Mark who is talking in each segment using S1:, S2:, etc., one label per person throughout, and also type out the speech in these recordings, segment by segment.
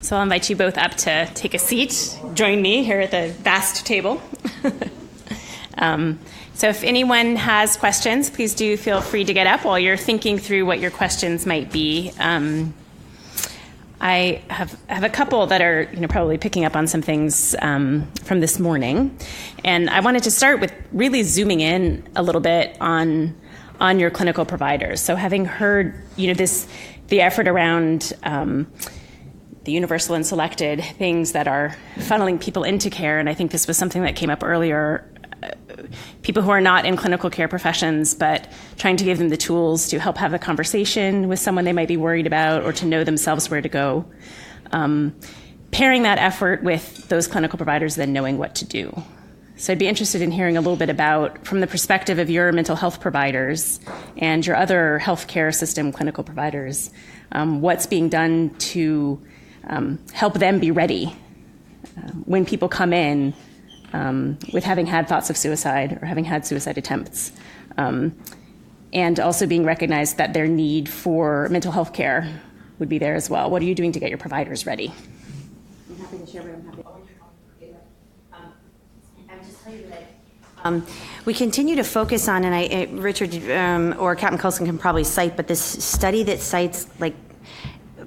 S1: So I'll invite you both up to take a seat. Join me here at the vast table. So if anyone has questions, please do feel free to get up while you're thinking through what your questions might be. I have a couple that are probably picking up on some things from this morning. And I wanted to start with really zooming in a little bit on your clinical providers. So having heard the effort around the universal and selected things that are funneling people into care, and I think this was something that came up earlier, people who are not in clinical care professions, but trying to give them the tools to help have a conversation with someone they might be worried about or to know themselves where to go. Pairing that effort with those clinical providers, then knowing what to do. So I'd be interested in hearing a little bit about, from the perspective of your mental health providers and your other healthcare system clinical providers, what's being done to help them be ready when people come in with having had thoughts of suicide or having had suicide attempts, and also being recognized that their need for mental health care would be there as well. What are you doing to get your providers ready?
S2: I'm happy to share, but I'm happy. I'm just tell you that we continue to focus on, and Richard or Captain Colson can probably cite, but this study that cites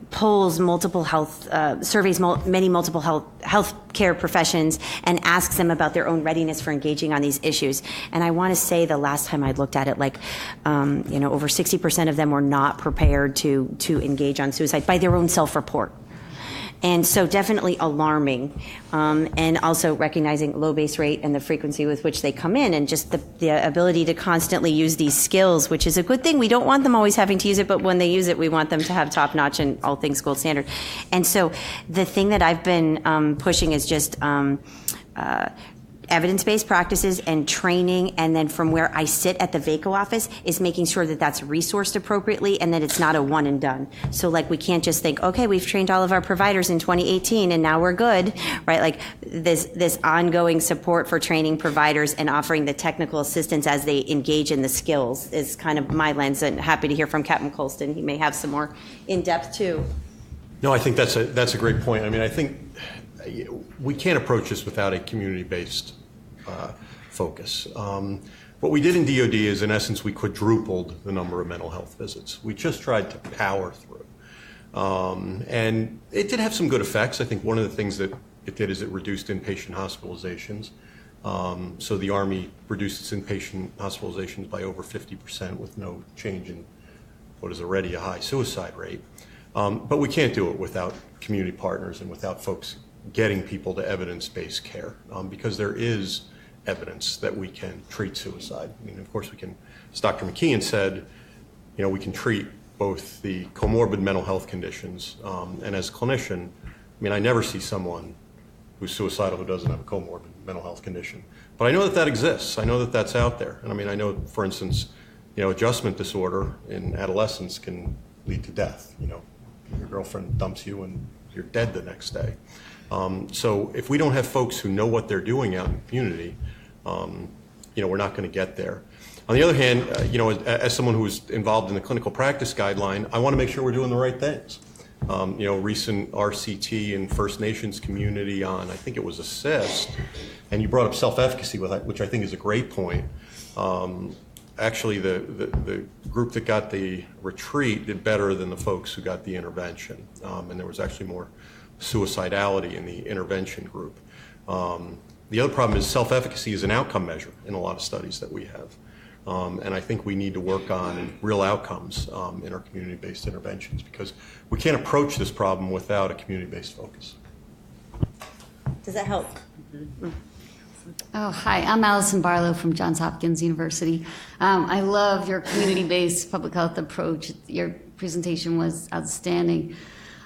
S2: polls multiple health, surveys many multiple health care professions and asks them about their own readiness for engaging on these issues. And I want to say the last time I looked at it, over 60% of them were not prepared to engage on suicide by their own self-report. And so definitely alarming, and also recognizing low base rate and the frequency with which they come in, and just the ability to constantly use these skills, which is a good thing. We don't want them always having to use it, but when they use it, we want them to have top notch and all things gold standard. And so the thing that I've been pushing is just evidence-based practices and training, and then from where I sit at the VACO office is making sure that that's resourced appropriately and that it's not a one and done. So we can't just think, okay, we've trained all of our providers in 2018 and now we're good, right? This ongoing support for training providers and offering the technical assistance as they engage in the skills is kind of my lens, and happy to hear from Captain Colston. He may have some more in-depth too.
S3: No, I think that's a great point. I mean, I think we can't approach this without a community-based focus. What we did in DoD is, in essence, we quadrupled the number of mental health visits. We just tried to power through. And it did have some good effects. I think one of the things that it did is it reduced inpatient hospitalizations. So the Army reduced its inpatient hospitalizations by over 50% with no change in what is already a high suicide rate. But we can't do it without community partners and without folks getting people to evidence-based care, because there is evidence that we can treat suicide. I mean, of course, we can, as Dr. McKeon said, we can treat both the comorbid mental health conditions, and as a clinician, I mean, I never see someone who's suicidal who doesn't have a comorbid mental health condition. But I know that exists. I know that that's out there. And I mean, I know, for instance, adjustment disorder in adolescence can lead to death. Your girlfriend dumps you and you're dead the next day. So if we don't have folks who know what they're doing out in the community, we're not going to get there. On the other hand, as someone who's involved in the clinical practice guideline, I want to make sure we're doing the right things. Recent RCT and First Nations community on, I think it was ASSIST, and you brought up self-efficacy, which I think is a great point. Actually, the group that got the retreat did better than the folks who got the intervention, and there was actually more suicidality in the intervention group. The other problem is self-efficacy is an outcome measure in a lot of studies that we have. And I think we need to work on real outcomes in our community-based interventions, because we can't approach this problem without a community-based focus.
S2: Does that help?
S4: Mm-hmm. Oh, hi, I'm Allison Barlow from Johns Hopkins University. I love your community-based public health approach. Your presentation was outstanding.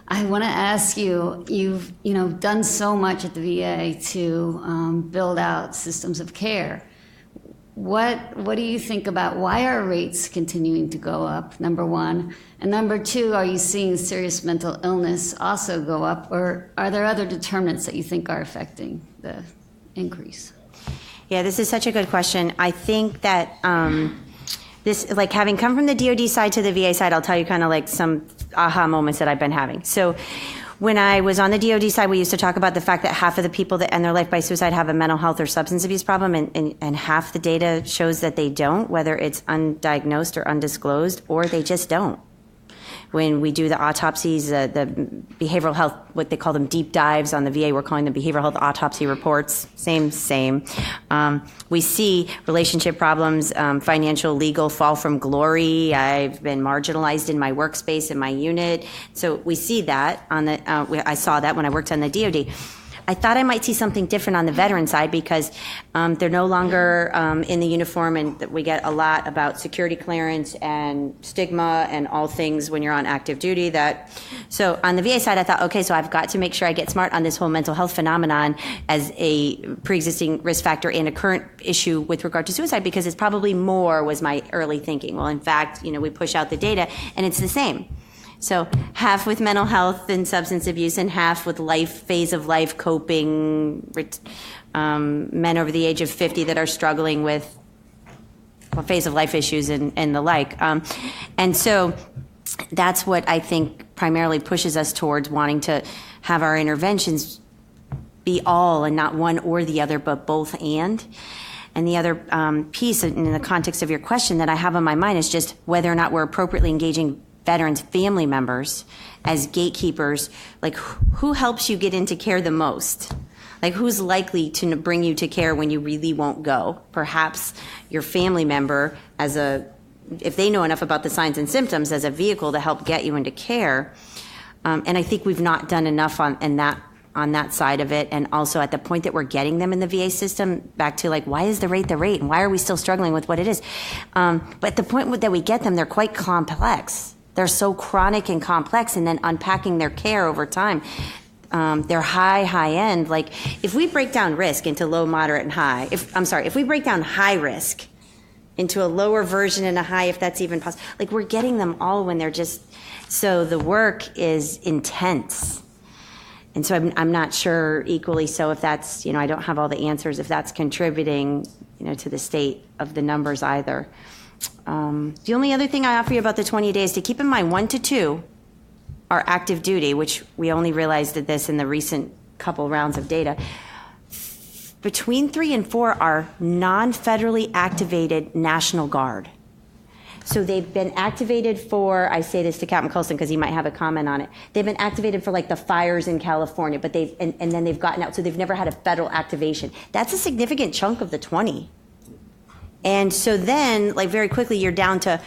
S4: I want to ask you, you've done so much at the VA to build out systems of care. What do you think about why are rates continuing to go up, number one? And number two, are you seeing serious mental illness also go up, or are there other determinants that you think are affecting the increase?
S2: Yeah, this is such a good question. I think that this, having come from the DoD side to the VA side, I'll tell you kind of some aha moments that I've been having. So when I was on the DoD side, we used to talk about the fact that half of the people that end their life by suicide have a mental health or substance abuse problem, and half the data shows that they don't, whether it's undiagnosed or undisclosed, or they just don't. When we do the autopsies, the behavioral health, what they call them deep dives on the VA, we're calling them behavioral health autopsy reports. Same. We see relationship problems, financial, legal, fall from glory. I've been marginalized in my workspace, in my unit. So we see that on the. I saw that when I worked on the DoD. I thought I might see something different on the veteran side because they're no longer in the uniform, and we get a lot about security clearance and stigma and all things when you're on active duty. So on the VA side, I thought, okay, so I've got to make sure I get smart on this whole mental health phenomenon as a pre-existing risk factor and a current issue with regard to suicide, because it's probably more, was my early thinking. Well, in fact, we push out the data and it's the same. So half with mental health and substance abuse, and half with phase of life coping, men over the age of 50 that are struggling with phase of life issues and the like. And so that's what I think primarily pushes us towards wanting to have our interventions be all and not one or the other, but both and. And the other piece in the context of your question that I have on my mind is just whether or not we're appropriately engaging veterans' family members as gatekeepers. Like, who helps you get into care the most? Like, who's likely to bring you to care when you really won't go? Perhaps your family member, if they know enough about the signs and symptoms, as a vehicle to help get you into care. And I think we've not done enough on that side of it. And also at the point that we're getting them in the VA system, back to why is the rate, and why are we still struggling with what it is? But at the point that we get them, they're quite complex. They're so chronic and complex, and then unpacking their care over time. They're high end. If we break down risk into low, moderate, and high, if we break down high risk into a lower version and a high, if that's even possible, we're getting them all when they're just, so the work is intense. And so I'm not sure equally so if that's, I don't have all the answers, if that's contributing, to the state of the numbers either. The only other thing I offer you about the 20 days to keep in mind, 1 to 2 are active duty, which we only realized this in the recent couple rounds of data. Between 3 and 4 are non-federally activated National Guard. So they've been activated for, I say this to Captain Colson because he might have a comment on it. They've been activated for the fires in California, but and then they've gotten out. So they've never had a federal activation. That's a significant chunk of the 20. And so then, very quickly, you're down to,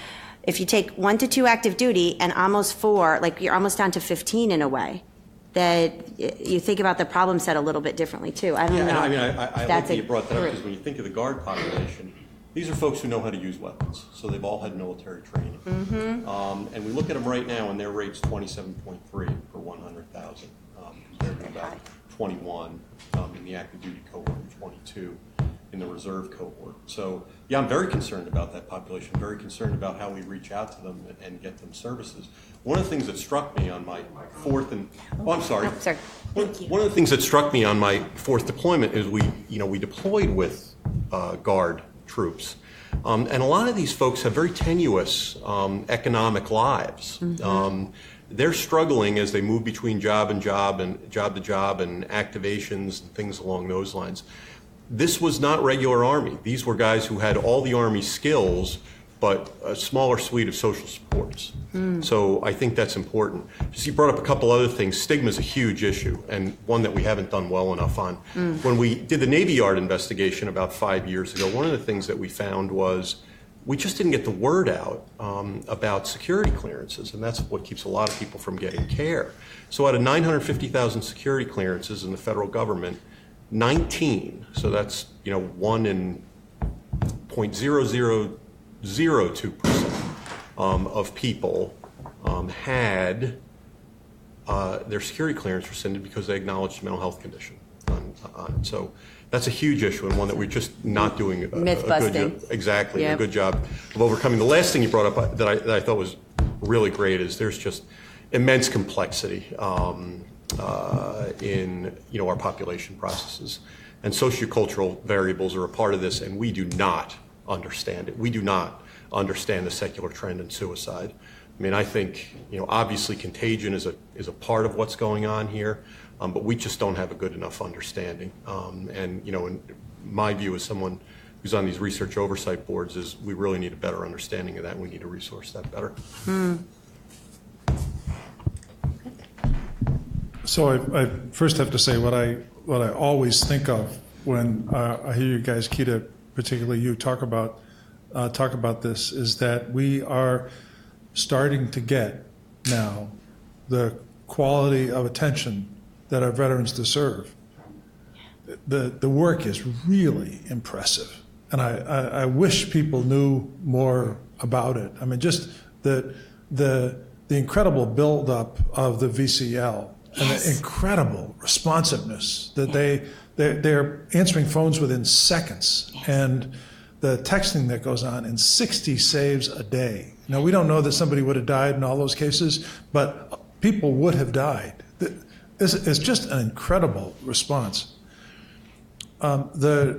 S2: if you take 1 to 2 active duty and almost 4, you're almost down to 15 in a way. That you think about the problem set a little bit differently too. I don't know.
S3: I like that you brought that up, because when you think of the Guard population, these are folks who know how to use weapons. So they've all had military training. Mm-hmm. And we look at them right now, and their rate's 27.3 per 100,000, compared to about 21 in the active duty cohort and 22 in the reserve cohort. So, yeah, I'm very concerned about that population, very concerned about how we reach out to them and get them services. One of the things that struck me on my fourth and, I'm sorry.
S2: Oh, sorry.
S3: One of the things that struck me on my 4th deployment is we deployed with Guard troops. And a lot of these folks have very tenuous economic lives. Mm-hmm. They're struggling as they move between job to job and activations and things along those lines. This was not regular Army. These were guys who had all the Army skills, but a smaller suite of social supports. So I think that's important. Just you brought up a couple other things. Stigma is a huge issue, and one that we haven't done well enough on. When we did the Navy Yard investigation about 5 years ago, one of the things that we found was we just didn't get the word out about security clearances, and that's what keeps a lot of people from getting care. So out of 950,000 security clearances in the federal government, 19, so that's 1 in 0.0002% of people had their security clearance rescinded because they acknowledged a mental health condition on it. So that's a huge issue, and one that we're just not doing a good job. Exactly, yep. A good job of overcoming. The last thing you brought up that I thought was really great is there's just immense complexity in our population processes, and sociocultural variables are a part of this, and we do not understand it. We do not understand the secular trend in suicide. I mean, I think, obviously contagion is a part of what's going on here, but we just don't have a good enough understanding. And, in my view as someone who's on these research oversight boards is we really need a better understanding of that, and we need to resource that better.
S5: So I first have to say what I always think of when I hear you guys, Keita, particularly you, talk about this, is that we are starting to get now the quality of attention that our veterans deserve. The work is really impressive, and I wish people knew more about it. I mean, just the incredible buildup of the VCL and the incredible responsiveness that they're answering phones within seconds, and the texting that goes on, and 60 saves a day. Now, we don't know that somebody would have died in all those cases, but people would have died. It's just an incredible response. So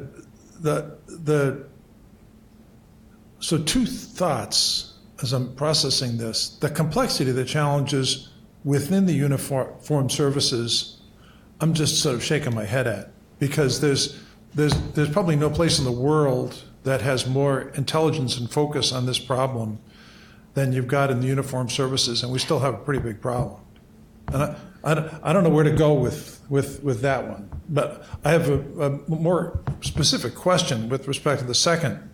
S5: two thoughts as I'm processing this. The complexity of the challenges within the uniformed services, I'm just sort of shaking my head at, because there's probably no place in the world that has more intelligence and focus on this problem than you've got in the uniformed services, and we still have a pretty big problem. And I don't know where to go with that one, but I have a more specific question with respect to the second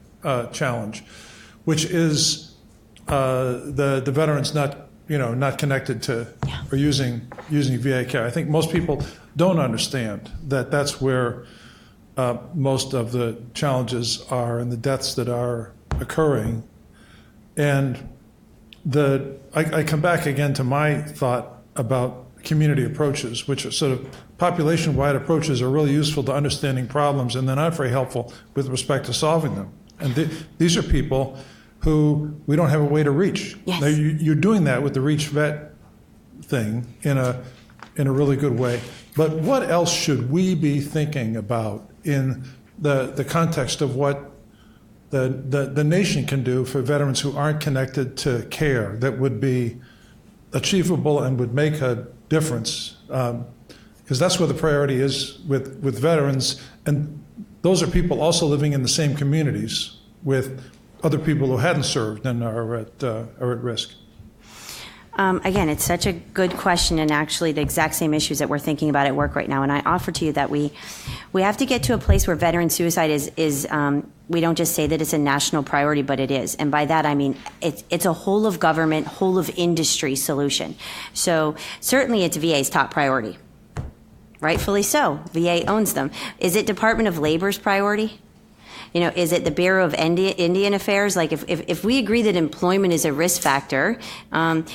S5: challenge, which is the veterans not connected to or using VA care. I think most people don't understand that that's where most of the challenges are and the deaths that are occurring. And I come back again to my thought about community approaches, which are sort of population-wide approaches, are really useful to understanding problems, and they're not very helpful with respect to solving them. And these are people who we don't have a way to reach.
S2: Yes.
S5: Now, you're doing that with the Reach Vet thing in a really good way. But what else should we be thinking about in the context of what the nation can do for veterans who aren't connected to care that would be achievable and would make a difference? Because that's where the priority is with veterans. And those are people also living in the same communities with other people who hadn't served and are at risk.
S2: Again, it's such a good question, and actually the exact same issues that we're thinking about at work right now. And I offer to you that we have to get to a place where veteran suicide is we don't just say that it's a national priority, but it is. And by that I mean it's a whole of government, whole of industry solution. So certainly it's VA's top priority. Rightfully so. VA owns them. Is it Department of Labor's priority? Is it the Bureau of Indian Affairs? Like, if we agree that employment is a risk factor, and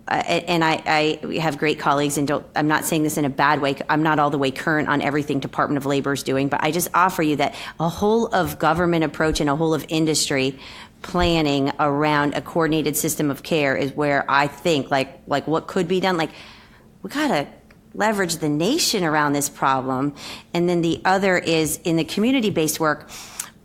S2: I have great colleagues, and I'm not saying this in a bad way. I'm not all the way current on everything Department of Labor is doing, but I just offer you that a whole of government approach and a whole of industry planning around a coordinated system of care is where I think, like what could be done. Like, we gotta leverage the nation around this problem. And then the other is in the community-based work.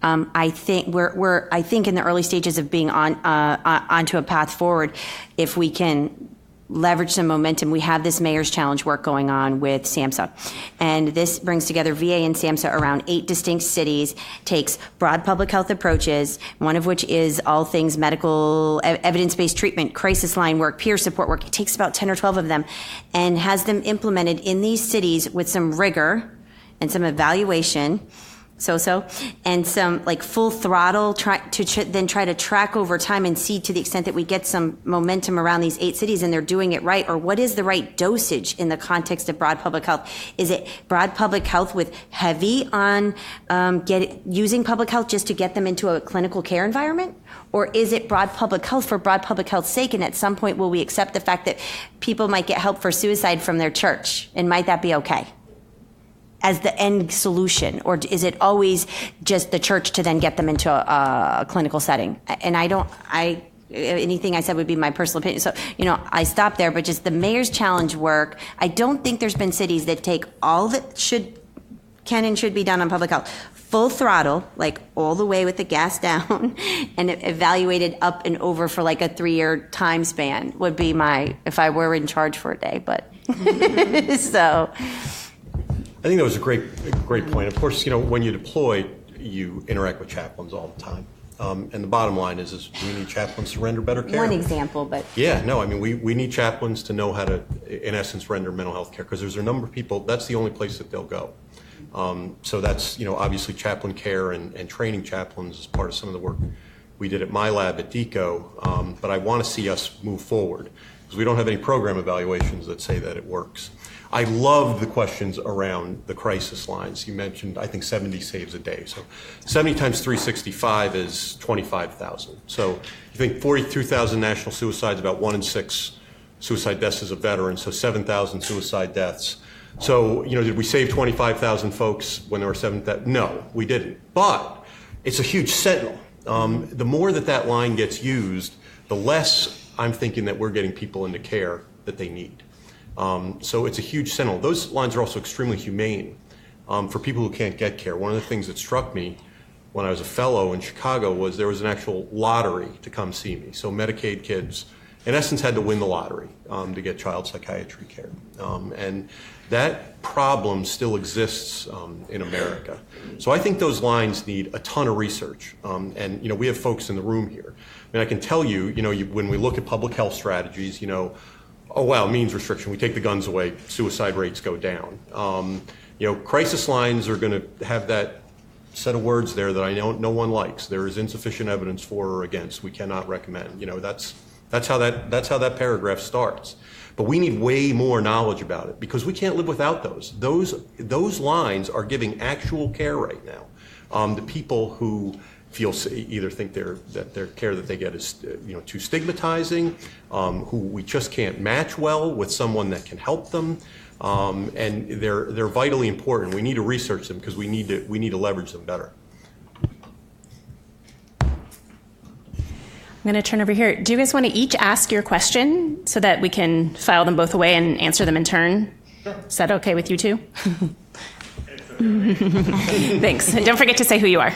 S2: I think we're in the early stages of being onto a path forward. If we can leverage some momentum, we have this Mayor's Challenge work going on with SAMHSA, and this brings together VA and SAMHSA around 8 distinct cities, takes broad public health approaches, one of which is all things medical, evidence-based treatment, crisis line work, peer support work. It takes about 10 or 12 of them, and has them implemented in these cities with some rigor and some evaluation, and some like full throttle, then try to track over time and see to the extent that we get some momentum around these 8 cities and they're doing it right, or what is the right dosage in the context of broad public health. Is it broad public health with heavy on using public health just to get them into a clinical care environment? Or is it broad public health for broad public health's sake, and at some point will we accept the fact that people might get help for suicide from their church, and might that be okay as the end solution? Or is it always just the church to then get them into a clinical setting? And anything I said would be my personal opinion. So, I stop there, but just the Mayor's Challenge work, I don't think there's been cities that take all that can and should be done on public health, full throttle, like all the way with the gas down, and evaluated up and over for like a 3-year time span would be if I were in charge for a day. But so,
S3: I think that was a great point. Of course, when you deploy, you interact with chaplains all the time. And the bottom line is we need chaplains to render better care.
S2: one example, but
S3: Yeah, no, I mean, we need chaplains to know how to, in essence, render mental health care, because there's a number of people, that's the only place that they'll go. So that's, obviously chaplain care and training chaplains is part of some of the work we did at my lab at DECO. But I want to see us move forward, because we don't have any program evaluations that say that it works. I love the questions around the crisis lines. You mentioned, I think, 70 saves a day. So 70 times 365 is 25,000. So you think 42,000 national suicides, about 1 in 6 suicide deaths as a veteran, so 7,000 suicide deaths. So, did we save 25,000 folks when there were 7,000? No, we didn't. But it's a huge sentinel. The more that line gets used, the less I'm thinking that we're getting people into care that they need. So it's a huge sentinel. Those lines are also extremely humane for people who can't get care. One of the things that struck me when I was a fellow in Chicago was there was an actual lottery to come see me. So Medicaid kids, in essence, had to win the lottery to get child psychiatry care. And that problem still exists in America. So I think those lines need a ton of research. And we have folks in the room here. I mean, I can tell you, when we look at public health strategies, oh, wow, means restriction. We take the guns away, suicide rates go down. Crisis lines are going to have that set of words there that I know no one likes. There is insufficient evidence for or against. We cannot recommend. That's how that paragraph starts. But we need way more knowledge about it, because we can't live without those. Those lines are giving actual care right now. The people who either think that their care that they get is too stigmatizing, who we just can't match well with someone that can help them, and they're vitally important. We need to research them because we need to leverage them better.
S1: I'm going to turn over here. Do you guys want to each ask your question so that we can file them both away and answer them in turn? Sure. Is that okay with you two? Thanks. And don't forget to say who you are.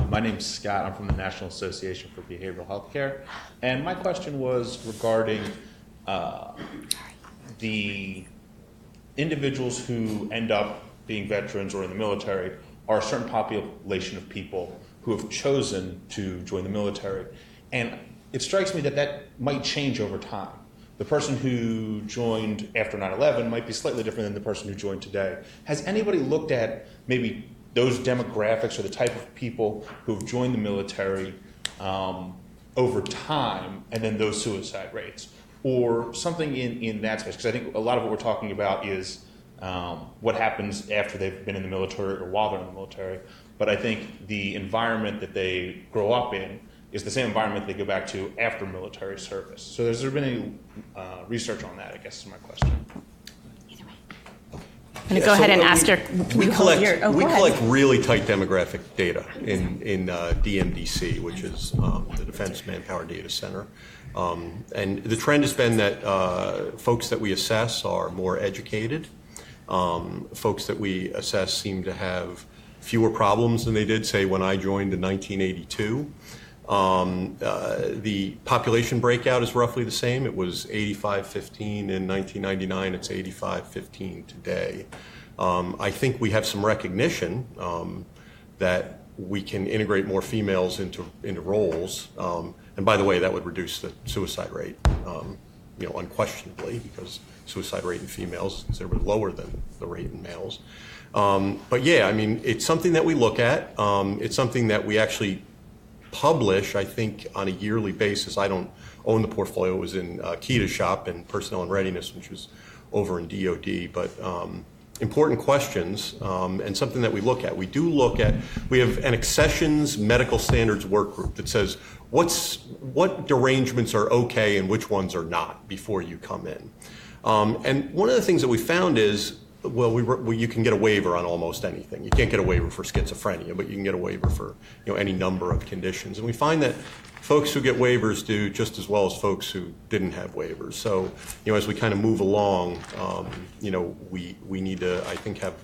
S6: My name's Scott. I'm from the National Association for Behavioral Health Care. And my question was regarding the individuals who end up being veterans or in the military are a certain population of people who have chosen to join the military. And it strikes me that might change over time. The person who joined after 9/11 might be slightly different than the person who joined today. Has anybody looked at maybe those demographics or the type of people who have joined the military over time, and then those suicide rates, or something in that space? Because I think a lot of what we're talking about is what happens after they've been in the military or while they're in the military. But I think the environment that they grow up in is the same environment they go back to after military service. So has there been any research on that, I guess is my question.
S1: I'm going to go ahead and ask your...
S3: We collect really tight demographic data in DMDC, which is the Defense Manpower Data Center. And the trend has been that folks that we assess are more educated. Folks that we assess seem to have fewer problems than they did, say, when I joined in 1982. The population breakout is roughly the same. It was 85-15 in 1999. It's 85-15 today. I think we have some recognition that we can integrate more females into roles. And by the way, that would reduce the suicide rate, unquestionably, because suicide rate in females is considerably lower than the rate in males. But yeah, I mean, it's something that we look at. It's something that we actually publish, I think, on a yearly basis. I don't own the portfolio. It was in Kita's shop in Personnel and Readiness, which was over in DOD. But important questions and something that we look at. We have an accessions medical standards work group that says what derangements are okay and which ones are not before you come in. And one of the things that we found is, you can get a waiver on almost anything. You can't get a waiver for schizophrenia, but you can get a waiver for any number of conditions. And we find that folks who get waivers do just as well as folks who didn't have waivers. So as we kind of move along, we need to, I think, have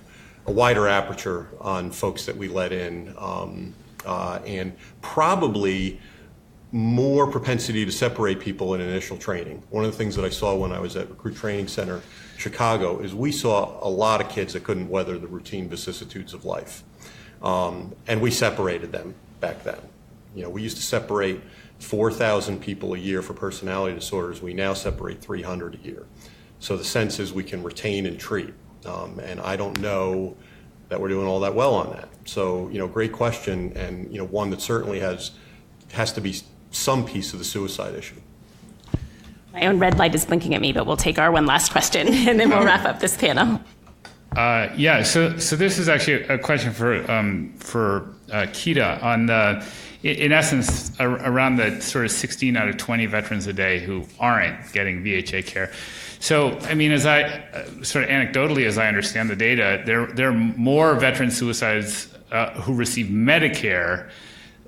S3: a wider aperture on folks that we let in, and probably more propensity to separate people in initial training. One of the things that I saw when I was at Recruit Training Center, Chicago, is we saw a lot of kids that couldn't weather the routine vicissitudes of life. And we separated them back then. We used to separate 4,000 people a year for personality disorders. We now separate 300 a year. So the sense is we can retain and treat. And I don't know that we're doing all that well on that. So, great question, and, one that certainly has to be some piece of the suicide issue.
S1: My own red light is blinking at me, but we'll take our one last question, and then we'll wrap up this panel.
S7: So this is actually a question for Keita on the, in essence, around the sort of 16 out of 20 veterans a day who aren't getting VHA care. So, I mean, as I sort of anecdotally, as I understand the data, there are more veteran suicides who receive Medicare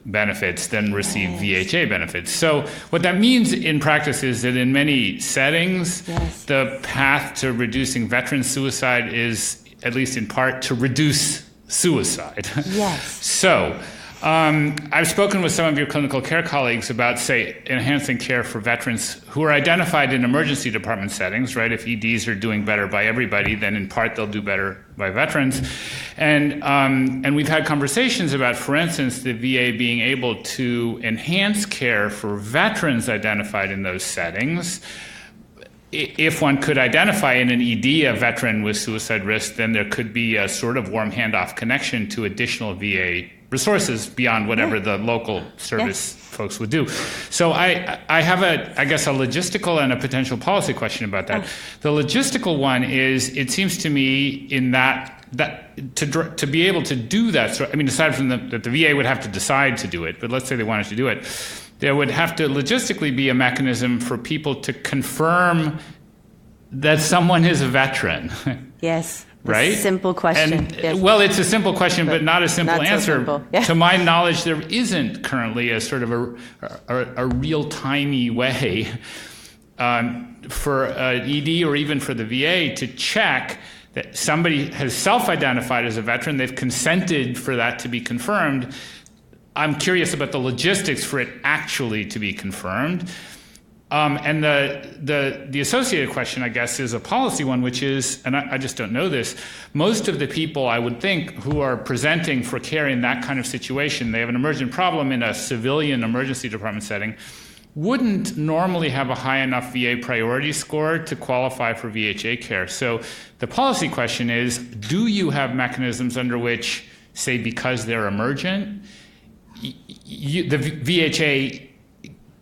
S7: benefits than receive VHA benefits. So what that means in practice is that in many settings, the path to reducing veteran suicide is, at least in part, to reduce suicide.
S2: Yes.
S7: So I've spoken with some of your clinical care colleagues about, say, enhancing care for veterans who are identified in emergency department settings, right? If EDs are doing better by everybody, then in part they'll do better by veterans. And we've had conversations about, for instance, the VA being able to enhance care for veterans identified in those settings. If one could identify in an ED a veteran with suicide risk, then there could be a sort of warm handoff connection to additional VA resources beyond whatever the local service folks would do. So I have I guess a logistical and a potential policy question about that. The logistical one is, it seems to me in that to be able to do that, so, I mean, aside from that the VA would have to decide to do it, but let's say they wanted to do it, there would have to logistically be a mechanism for people to confirm that someone is a veteran.
S2: Yes.
S7: Right?
S2: Simple question.
S7: And, well, it's a simple question, but not a simple
S2: not so
S7: answer.
S2: simple. Yeah.
S7: To my knowledge, there isn't currently a sort of a real-timey way for an ED or even for the VA to check that somebody has self-identified as a veteran, they've consented for that to be confirmed. I'm curious about the logistics for it actually to be confirmed. And the associated question, I guess, is a policy one, which is, and I just don't know this, most of the people, I would think, who are presenting for care in that kind of situation, they have an emergent problem in a civilian emergency department setting, wouldn't normally have a high enough VA priority score to qualify for VHA care. So the policy question is, do you have mechanisms under which, say, because they're emergent, the VHA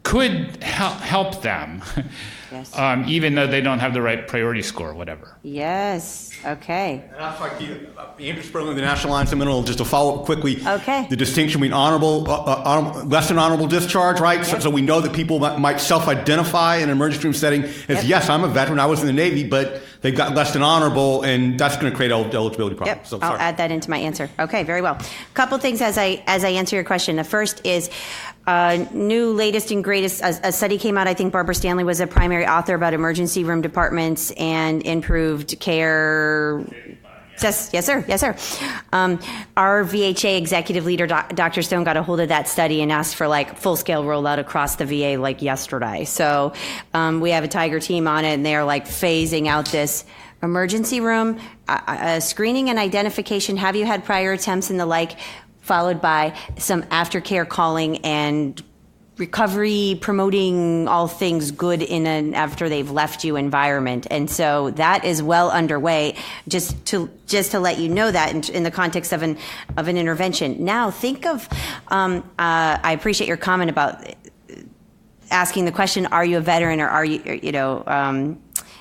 S7: could help them,
S2: Yes.
S7: Even though they don't have the right priority score or whatever?
S2: Yes. Okay.
S8: And I'd like Andrew Sperling, the National Alliance of Mental, just to follow up quickly.
S2: Okay.
S8: The distinction between less than honorable discharge, right? Yep. So we know that people might self-identify in an emergency room setting as, yes, I'm a veteran, I was in the Navy, but they've got less than honorable, and that's going to create eligibility problems.
S2: Yep.
S8: So,
S2: I'll add that into my answer. Okay, very well. A couple things as I answer your question. The first is new, latest, and greatest. A study came out. I think Barbara Stanley was a primary author about emergency room departments and improved care. Yes, sir. Our VHA executive leader, Dr. Stone, got a hold of that study and asked for full-scale rollout across the VA yesterday. So we have a Tiger team on it, and they're phasing out this emergency room screening and identification. Have you had prior attempts and the like? Followed by some aftercare calling and recovery, promoting all things good in an after they've left you environment. And so that is well underway, just to let you know that in the context of an intervention. Now think of, I appreciate your comment about asking the question, are you a veteran or are you,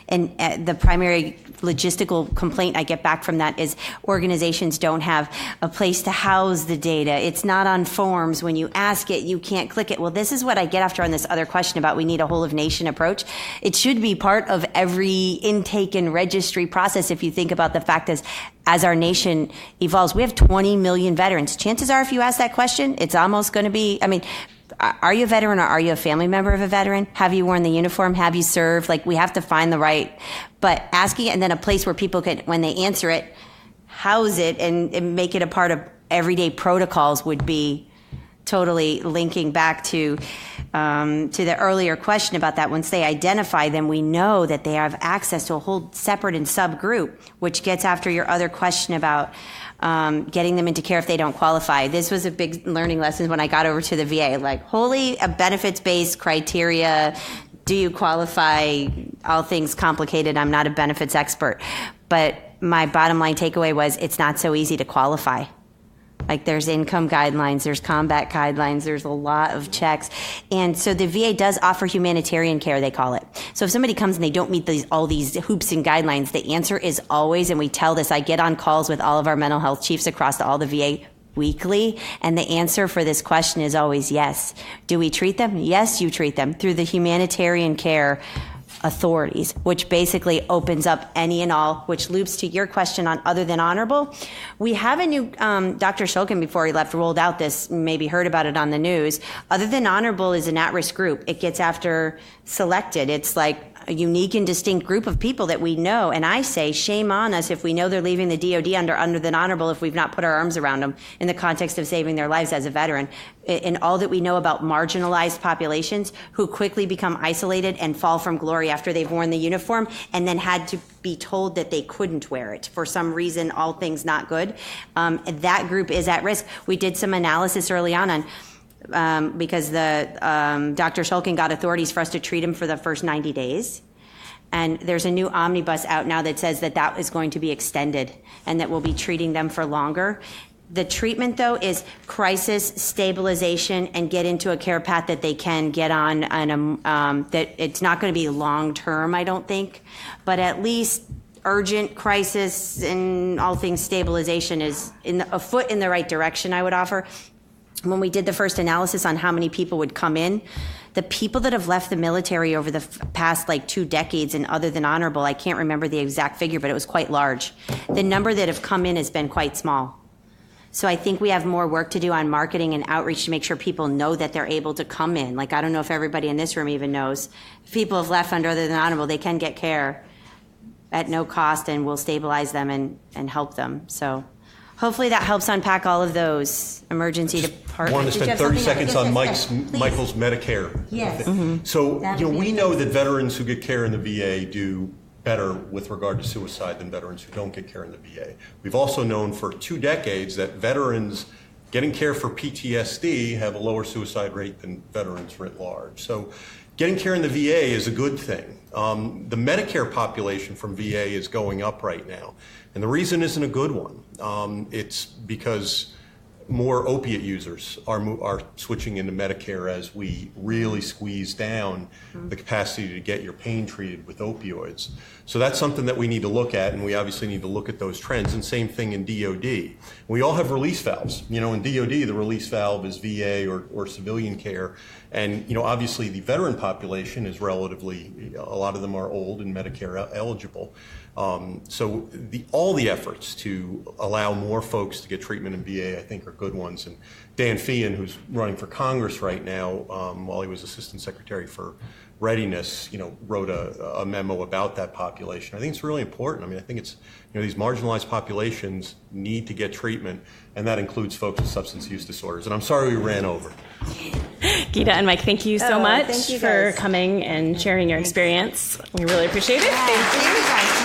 S2: and the primary logistical complaint I get back from that is organizations don't have a place to house the data. It's not on forms. When you ask it, you can't click it. Well, this is what I get after on this other question about we need a whole of nation approach. It should be part of every intake and registry process if you think about the fact as our nation evolves. We have 20 million veterans. Chances are if you ask that question, it's almost going to be, are you a veteran or are you a family member of a veteran? Have you worn the uniform? Have you served? We have to find the right, but asking it and then a place where people can, when they answer it, house it and make it a part of everyday protocols would be totally linking back to the earlier question about that. Once they identify them, we know that they have access to a whole separate and subgroup, which gets after your other question about getting them into care if they don't qualify. This was a big learning lesson when I got over to the VA, like wholly a benefits-based criteria. Do you qualify? All things complicated. I'm not a benefits expert. But my bottom line takeaway was it's not so easy to qualify. Like there's income guidelines, there's combat guidelines, there's a lot of checks. And so the VA does offer humanitarian care, they call it. So if somebody comes and they don't meet all these hoops and guidelines, the answer is always, and we tell this, I get on calls with all of our mental health chiefs across all the VA weekly, and the answer for this question is always yes. Do we treat them? Yes, you treat them through the humanitarian care authorities, which basically opens up any and all, which loops to your question on other than honorable. We have a new, Dr. Shulkin, before he left, rolled out this, maybe heard about it on the news. Other than honorable is an at-risk group. It gets after selected. It's like a unique and distinct group of people that we know. And I say, shame on us if we know they're leaving the DOD under than honorable if we've not put our arms around them in the context of saving their lives as a veteran. In all that we know about marginalized populations who quickly become isolated and fall from glory after they've worn the uniform and then had to be told that they couldn't wear it for some reason, all things not good. That group is at risk. We did some analysis early on because Dr. Shulkin got authorities for us to treat him for the first 90 days. And there's a new omnibus out now that says that is going to be extended and that we'll be treating them for longer. The treatment, though, is crisis stabilization and get into a care path that they can get on, and that it's not going to be long term, I don't think, but at least urgent crisis and all things stabilization is a foot in the right direction, I would offer. When we did the first analysis on how many people would come in, the people that have left the military over the past 2 decades and other than honorable, I can't remember the exact figure, but it was quite large. The number that have come in has been quite small. So I think we have more work to do on marketing and outreach to make sure people know that they're able to come in. I don't know if everybody in this room even knows. If people have left under other than honorable, they can get care at no cost, and we'll stabilize them and help them. So hopefully that helps unpack all of those emergency departments.
S3: I want to spend 30 seconds on Michael's Medicare.
S2: Yes.
S3: Mm-hmm. So we know that veterans who get care in the VA do better with regard to suicide than veterans who don't get care in the VA. We've also known for 2 decades that veterans getting care for PTSD have a lower suicide rate than veterans writ large. So getting care in the VA is a good thing. The Medicare population from VA is going up right now. And the reason isn't a good one. It's because more opiate users are switching into Medicare as we really squeeze down the capacity to get your pain treated with opioids. So that's something that we need to look at, and we obviously need to look at those trends. And same thing in DOD. We all have release valves. In DOD, the release valve is VA or civilian care. And, obviously the veteran population is relatively, a lot of them are old and Medicare eligible. So all the efforts to allow more folks to get treatment in VA, I think, are good ones. And Dan Feehan, who's running for Congress right now, while he was Assistant Secretary for Readiness, wrote a memo about that population. I think it's really important. I think it's, these marginalized populations need to get treatment, and that includes folks with substance use disorders. And I'm sorry we ran over.
S1: Geeta and Mike, thank you so much for coming and sharing your experience. We really appreciate it.
S2: Thank you guys.